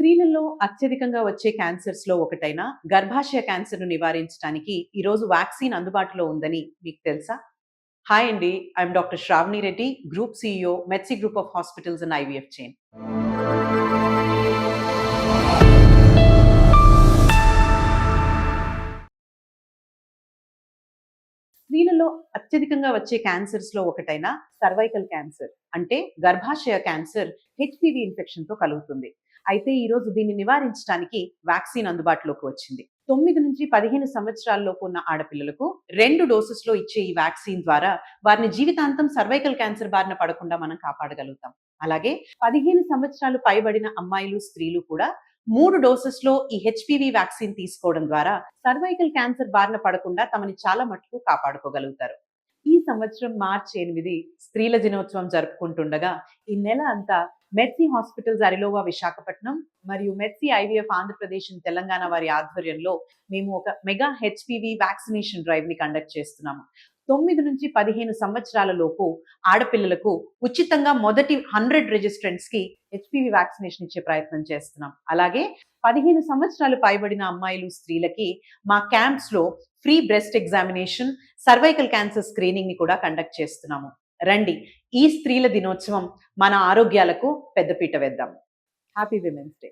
స్త్రీలలో అత్యధికంగా వచ్చే క్యాన్సర్స్‌లో ఒకటైన గర్భాశయ క్యాన్సర్‌ను నివారించడానికి ఈరోజు వాక్సిన్ అందుబాటులో ఉందని మీకు తెలుసా? హాయ్ అండి. I'm doctor Shravani Reddy, group CEO, Medsy group of hospitals and IVF chain. స్త్రీలలో అత్యధికంగా వచ్చే క్యాన్సర్స్‌లో ఒకటైన సర్వైకల్ క్యాన్సర్ అంటే గర్భాశయ క్యాన్సర్ హెచ్‌పివి ఇన్ఫెక్షన్‌తో కలుగుతుంది. అయితే ఈరోజు దీన్ని నివారించడానికి వాక్సిన్ అందుబాటులోకి వచ్చింది. 9-15 సంవత్సరాల్లోపు ఉన్న ఆడపిల్లలకు 2 డోసెస్‌లో ఇచ్చే ఈ వాక్సిన్ ద్వారా వారిని జీవితాంతం సర్వైకల్ క్యాన్సర్ బారిన పడకుండా మనం కాపాడగలుగుతాం. అలాగే 15 సంవత్సరాలు పైబడిన అమ్మాయిలు, స్త్రీలు కూడా 3 డోసెస్‌లో ఈ హెచ్‌పివి వాక్సిన్ తీసుకోవడం ద్వారా సర్వైకల్ క్యాన్సర్ బారిన పడకుండా తమని చాలా మట్టుకు కాపాడుకోగలుగుతారు. ఈ సంవత్సరం మార్చి 8 స్త్రీల దినోత్సవం జరుపుకుంటుండగా ఈ నెల అంతా మెడ్సీ హాస్పిటల్స్ అరిలోవా విశాఖపట్నం మరియు మెడ్సీ ఐవీఎఫ్ ఆంధ్రప్రదేశ్ తెలంగాణ వారి ఆధ్వర్యంలో మేము ఒక మెగా హెచ్‌పివి వ్యాక్సినేషన్ డ్రైవ్‌ని కండక్ట్ చేస్తున్నాము. 9-15 సంవత్సరాల లోపు ఆడపిల్లలకు ఉచితంగా మొదటి 100 రిజిస్ట్రెంట్స్‌కి హెచ్‌పివి వ్యాక్సినేషన్ ఇచ్చే ప్రయత్నం చేస్తున్నాం. అలాగే 15 సంవత్సరాలు పైబడిన అమ్మాయిలు, స్త్రీలకి మా క్యాంప్స్‌లో free breast examination, cervical cancer స్క్రీనింగ్‌ని కూడా కండక్ట్ చేస్తున్నాము. రండి, ఈ స్త్రీల దినోత్సవం మన ఆరోగ్యాలకు పెద్దపీట వేద్దాం. Happy women's day.